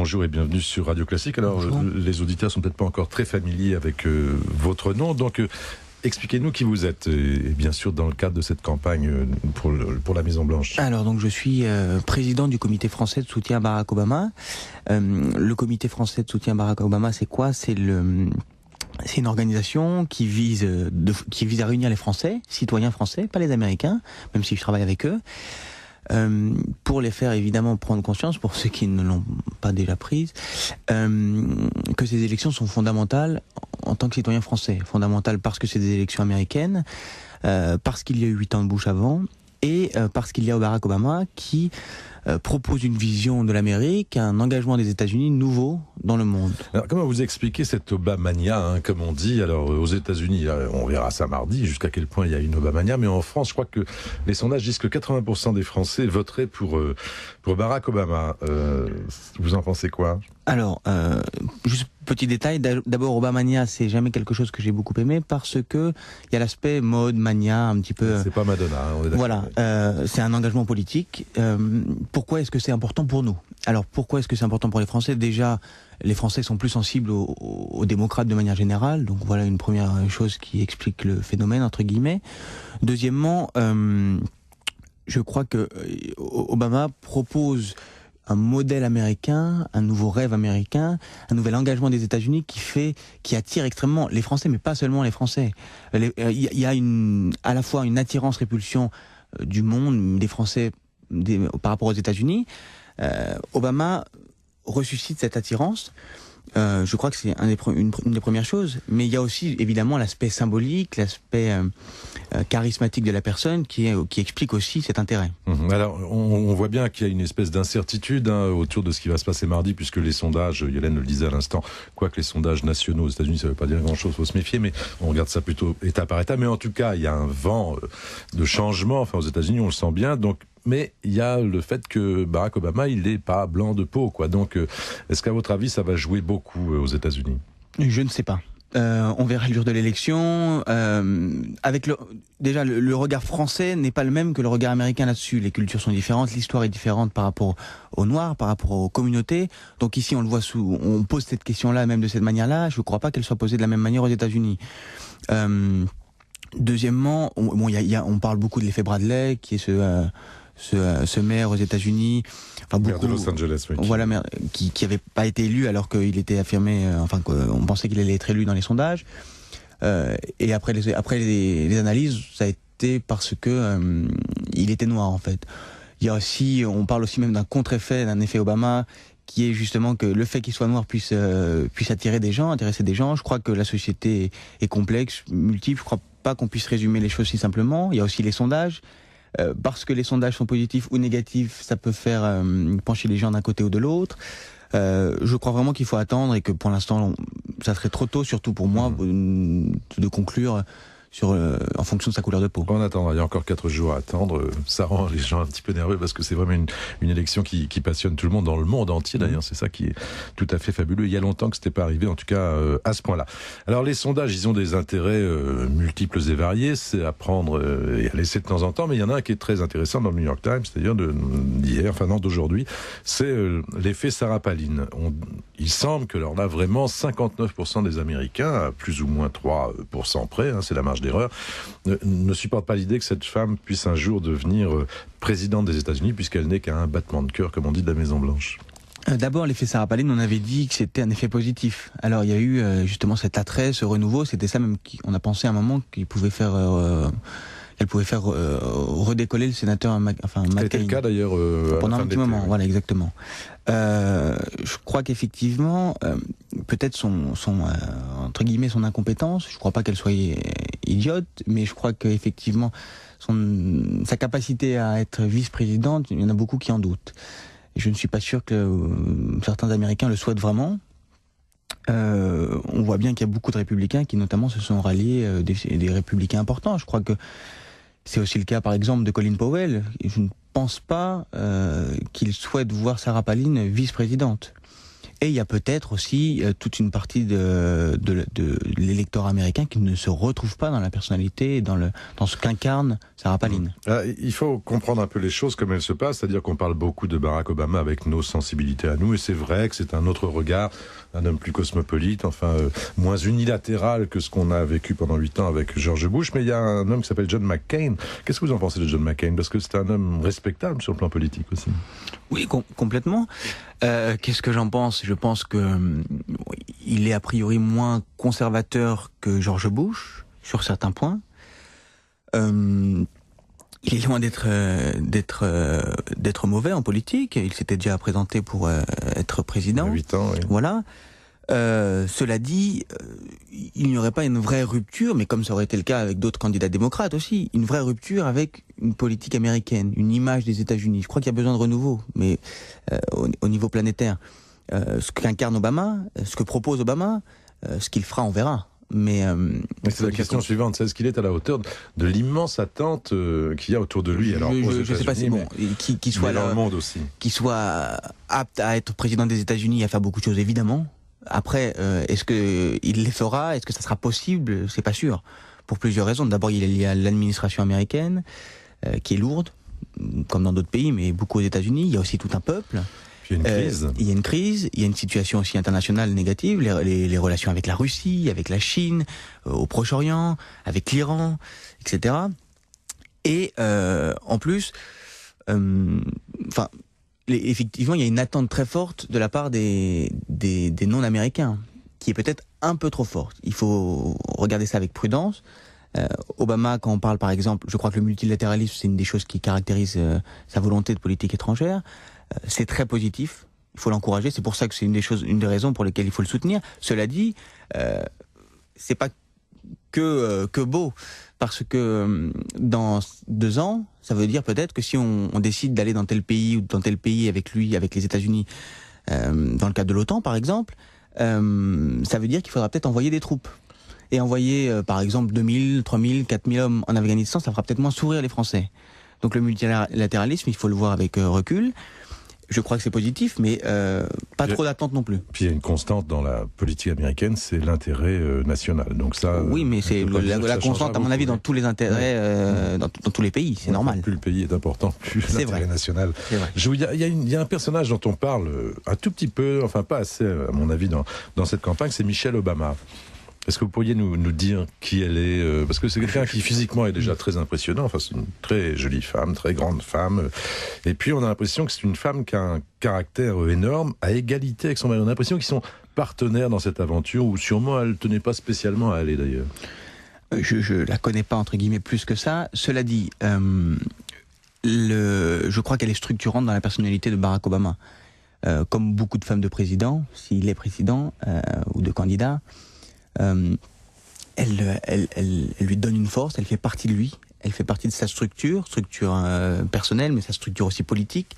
bonjour et bienvenue sur Radio Classique. Alors, les auditeurs sont peut-être pas encore très familiers avec votre nom, donc expliquez-nous qui vous êtes, et bien sûr dans le cadre de cette campagne pour la Maison Blanche. Alors donc je suis président du comité français de soutien à Barack Obama. Le comité français de soutien à Barack Obama, c'est quoi? C'est une organisation qui vise à réunir les Français, citoyens français, pas les Américains, même si je travaille avec eux, pour les faire évidemment prendre conscience, pour ceux qui ne l'ont pas déjà prise, que ces élections sont fondamentales en tant que citoyen français. Fondamentales parce que c'est des élections américaines, parce qu'il y a eu 8 ans de Bush avant, et parce qu'il y a Barack Obama qui propose une vision de l'Amérique, un engagement des États-Unis nouveau dans le monde. Alors, comment vous expliquez cette Obamania, comme on dit? Alors, aux États-Unis, on verra ça mardi, jusqu'à quel point il y a une Obamania, mais en France, je crois que les sondages disent que 80% des Français voteraient pour Barack Obama. Vous en pensez quoi? Alors, juste petit détail, d'abord Obamania, c'est jamais quelque chose que j'ai beaucoup aimé parce que il y a l'aspect mode, mania, un petit peu... C'est pas Madonna, on est d'accord. Voilà, c'est un engagement politique. Pourquoi est-ce que c'est important pour nous? Alors, pourquoi est-ce que c'est important pour les Français? Déjà, les Français sont plus sensibles aux démocrates de manière générale, donc voilà une première chose qui explique le phénomène, entre guillemets. Deuxièmement, je crois que Obama propose un modèle américain, un nouveau rêve américain, un nouvel engagement des États-Unis qui attire extrêmement les Français, mais pas seulement les Français. Il y a à la fois une attirance-répulsion du monde, des Français par rapport aux États-Unis. Obama ressuscite cette attirance. Je crois que c'est une des premières choses, mais il y a aussi évidemment l'aspect symbolique, l'aspect charismatique de la personne qui explique aussi cet intérêt. Alors, on voit bien qu'il y a une espèce d'incertitude autour de ce qui va se passer mardi, puisque les sondages, Yolène le disait à l'instant, quoique les sondages nationaux aux États-Unis, ça ne veut pas dire grand-chose, il faut se méfier, mais on regarde ça plutôt étape par étape. Mais en tout cas, il y a un vent de changement, enfin aux États-Unis, on le sent bien, donc. Mais il y a le fait que Barack Obama, il n'est pas blanc de peau, quoi. Donc, est-ce qu'à votre avis, ça va jouer beaucoup aux États-Unis? Je ne sais pas. On verra le jour de l'élection. Déjà, le regard français n'est pas le même que le regard américain là-dessus. Les cultures sont différentes, l'histoire est différente par rapport aux Noirs, par rapport aux communautés. Donc ici, on le voit on pose cette question-là même de cette manière-là. Je ne crois pas qu'elle soit posée de la même manière aux États-Unis. Deuxièmement, on parle beaucoup de l'effet Bradley, qui est ce maire aux États-Unis, enfin beaucoup, maire de Los Angeles, oui, voilà, maire qui avait pas été élu alors qu'il était affirmé, on pensait qu'il allait être élu dans les sondages. Et après les analyses, ça a été parce que il était noir en fait. Il y a aussi, on parle aussi même d'un contre-effet, d'un effet Obama, qui est justement que le fait qu'il soit noir puisse intéresser des gens. Je crois que la société est complexe, multiple. Je crois pas qu'on puisse résumer les choses si simplement. Il y a aussi les sondages. Parce que les sondages sont positifs ou négatifs, ça peut faire pencher les gens d'un côté ou de l'autre. Je crois vraiment qu'il faut attendre et que pour l'instant, ça serait trop tôt, surtout pour moi, de conclure en fonction de sa couleur de peau. On attendra, il y a encore 4 jours à attendre. Ça rend les gens un petit peu nerveux parce que c'est vraiment une élection qui passionne tout le monde dans le monde entier d'ailleurs. C'est ça qui est tout à fait fabuleux. Il y a longtemps que c'était pas arrivé, en tout cas à ce point-là. Alors les sondages, ils ont des intérêts multiples et variés. C'est à prendre et à laisser de temps en temps. Mais il y en a un qui est très intéressant dans le New York Times, c'est-à-dire d'aujourd'hui. C'est l'effet Sarah Palin. Il semble que là vraiment 59% des Américains, à plus ou moins 3% près, c'est la marge d'erreur, ne supportent pas l'idée que cette femme puisse un jour devenir présidente des États-Unis, puisqu'elle n'est qu'à un battement de cœur, comme on dit, de la Maison Blanche. D'abord, l'effet Sarah Palin, on avait dit que c'était un effet positif. Alors, il y a eu justement cet attrait, ce renouveau. C'était ça même qu'on a pensé à un moment qu'il pouvait faire... elle pouvait faire redécoller le sénateur McCain. C'était le cas d'ailleurs pendant un petit moment, voilà, exactement. Je crois qu'effectivement, peut-être entre guillemets son incompétence, je crois pas qu'elle soit idiote, mais je crois qu'effectivement sa capacité à être vice-présidente, il y en a beaucoup qui en doutent. Et je ne suis pas sûr que certains Américains le souhaitent vraiment. On voit bien qu'il y a beaucoup de républicains qui notamment se sont ralliés des républicains importants. Je crois que c'est aussi le cas par exemple de Colin Powell. Je ne pense pas qu'il souhaite voir Sarah Palin vice-présidente. Et il y a peut-être aussi toute une partie de l'électorat américain qui ne se retrouve pas dans la personnalité, dans ce qu'incarne Sarah Palin. Il faut comprendre un peu les choses comme elles se passent, c'est-à-dire qu'on parle beaucoup de Barack Obama avec nos sensibilités à nous, et c'est vrai que c'est un autre regard, un homme plus cosmopolite, moins unilatéral que ce qu'on a vécu pendant 8 ans avec George Bush, mais il y a un homme qui s'appelle John McCain. Qu'est-ce que vous en pensez de John McCain? Parce que c'est un homme respectable sur le plan politique aussi. Oui, complètement. Qu'est-ce que j'en pense? Je pense que il est a priori moins conservateur que George Bush sur certains points. Il est loin d'être mauvais en politique. Il s'était déjà présenté pour être président. Il y a 8 ans, oui. Voilà. Cela dit, il n'y aurait pas une vraie rupture, mais comme ça aurait été le cas avec d'autres candidats démocrates aussi, une vraie rupture avec une politique américaine, une image des États-Unis. Je crois qu'il y a besoin de renouveau, mais au niveau planétaire. Ce qu'incarne Obama, ce que propose Obama, ce qu'il fera, on verra. Mais c'est la question suivante, c'est est-ce qu'il est à la hauteur de l'immense attente qu'il y a autour de lui? Alors, je ne sais pas si bon, qu'il soit là, dans le monde aussi, qu'il soit apte à être président des États-Unis et à faire beaucoup de choses, évidemment. Après, est-ce que il les fera? Est-ce que ça sera possible? C'est pas sûr, pour plusieurs raisons. D'abord, il y a l'administration américaine qui est lourde, comme dans d'autres pays, mais beaucoup aux États-Unis. Il y a aussi tout un peuple. Puis il y a une crise. Il y a une crise, il y a une situation aussi internationale négative, les relations avec la Russie, avec la Chine, au Proche-Orient, avec l'Iran, etc. Et en plus, effectivement, il y a une attente très forte de la part des non-américains, qui est peut-être un peu trop forte. Il faut regarder ça avec prudence. Obama, quand on parle par exemple, je crois que le multilatéralisme, c'est une des choses qui caractérise sa volonté de politique étrangère. C'est très positif, il faut l'encourager. C'est pour ça que c'est une des raisons pour lesquelles il faut le soutenir. Cela dit, c'est pas que beau, parce que dans 2 ans, ça veut dire peut-être que si on décide d'aller dans tel pays ou dans tel pays avec lui, avec les États-Unis, dans le cadre de l'OTAN par exemple, ça veut dire qu'il faudra peut-être envoyer des troupes. Et envoyer par exemple 2000, 3000, 4000 hommes en Afghanistan, ça fera peut-être moins sourire les Français. Donc le multilatéralisme, il faut le voir avec recul. Je crois que c'est positif, mais pas trop d'attente non plus. Puis il y a une constante dans la politique américaine, c'est l'intérêt national. Donc ça. Oui, mais c'est la constante, à mon avis, dans tous les intérêts, dans tous les pays, c'est normal. Plus le pays est important, plus l'intérêt national. Il y a un personnage dont on parle un tout petit peu, enfin pas assez, à mon avis, dans cette campagne, c'est Michelle Obama. Est-ce que vous pourriez nous dire qui elle est? Parce que c'est quelqu'un qui physiquement est déjà très impressionnant. Enfin, c'est une très jolie femme, très grande femme. Et puis on a l'impression que c'est une femme qui a un caractère énorme, à égalité avec son mari. On a l'impression qu'ils sont partenaires dans cette aventure, où sûrement elle ne tenait pas spécialement à aller d'ailleurs. Je la connais pas entre guillemets plus que ça. Cela dit, je crois qu'elle est structurante dans la personnalité de Barack Obama. Comme beaucoup de femmes de président, s'il est président ou de candidat. Elle lui donne une force, elle fait partie de lui, elle fait partie de sa structure personnelle, mais sa structure aussi politique.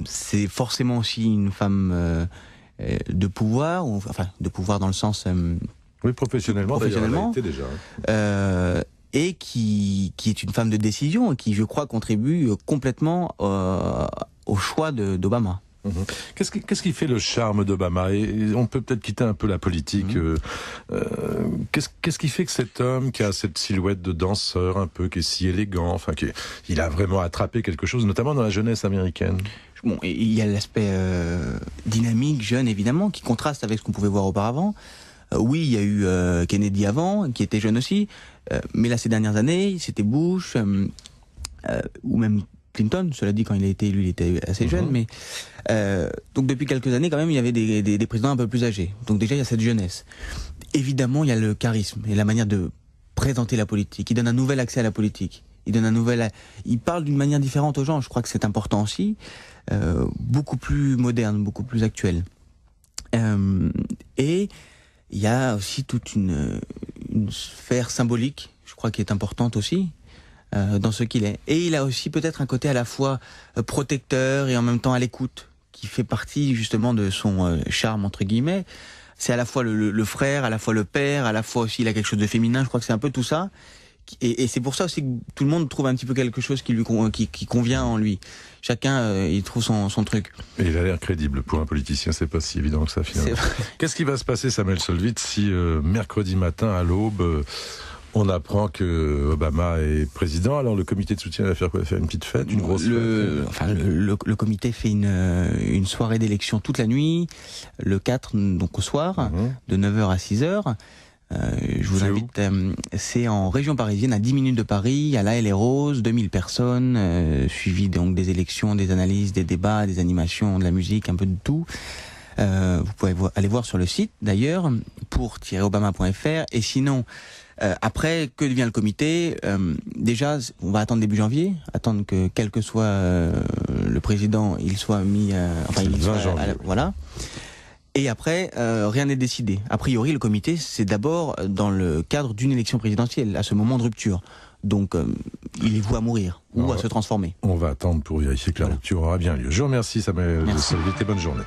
C'est forcément aussi une femme de pouvoir, de pouvoir dans le sens... oui, professionnellement. Elle était déjà. Et qui est une femme de décision et qui, je crois, contribue complètement au choix d'Obama. Qu'est-ce qui fait le charme d'Obama? Et on peut peut-être quitter un peu la politique. Qu'est-ce qui fait que cet homme qui a cette silhouette de danseur un peu, qui est si élégant, il a vraiment attrapé quelque chose, notamment dans la jeunesse américaine? Bon, il y a l'aspect dynamique, jeune évidemment, qui contraste avec ce qu'on pouvait voir auparavant. Oui, il y a eu Kennedy avant, qui était jeune aussi, mais là ces dernières années, c'était Bush, ou même Clinton, cela dit, quand il a été élu, il était assez jeune, mais donc depuis quelques années, quand même, il y avait des présidents un peu plus âgés. Donc déjà, il y a cette jeunesse. Évidemment, il y a le charisme et la manière de présenter la politique. Il donne un nouvel accès à la politique. Il parle d'une manière différente aux gens. Je crois que c'est important aussi, beaucoup plus moderne, beaucoup plus actuel. Et il y a aussi toute une sphère symbolique, je crois, qui est importante aussi. Dans ce qu'il est. Et il a aussi peut-être un côté à la fois protecteur et en même temps à l'écoute, qui fait partie justement de son charme, entre guillemets. C'est à la fois le frère, à la fois le père, à la fois aussi il a quelque chose de féminin. Je crois que c'est un peu tout ça Et c'est pour ça aussi que tout le monde trouve un petit peu quelque chose qui lui qui convient en lui. Chacun, il trouve son truc. Et il a l'air crédible. Pour un politicien, c'est pas si évident que ça, finalement. Qu'est-ce qui va se passer, Samuel Solvit, si mercredi matin, à l'aube, on apprend que Obama est président? Alors le comité de soutien va faire quoi? Faire une petite fête, une grosse fête? Enfin, le comité fait une soirée d'élection toute la nuit, le 4, donc au soir, de 9h à 6h. Je vous invite, c'est en région parisienne, à 10 minutes de Paris, à La Haye-les-Roses, 2000 personnes, suivi donc des élections, des analyses, des débats, des animations, de la musique, un peu de tout. Vous pouvez aller voir sur le site d'ailleurs, pour-obama.fr, et sinon, après, que devient le comité? Déjà, on va attendre début janvier, attendre que quel que soit le président, il soit mis, voilà. Et après, rien n'est décidé. A priori, le comité, c'est d'abord dans le cadre d'une élection présidentielle, à ce moment de rupture. Donc, il est voué à mourir ou à se transformer. On va attendre pour vérifier que la rupture aura bien lieu. Je vous remercie, Samuel Solvit, et bonne journée.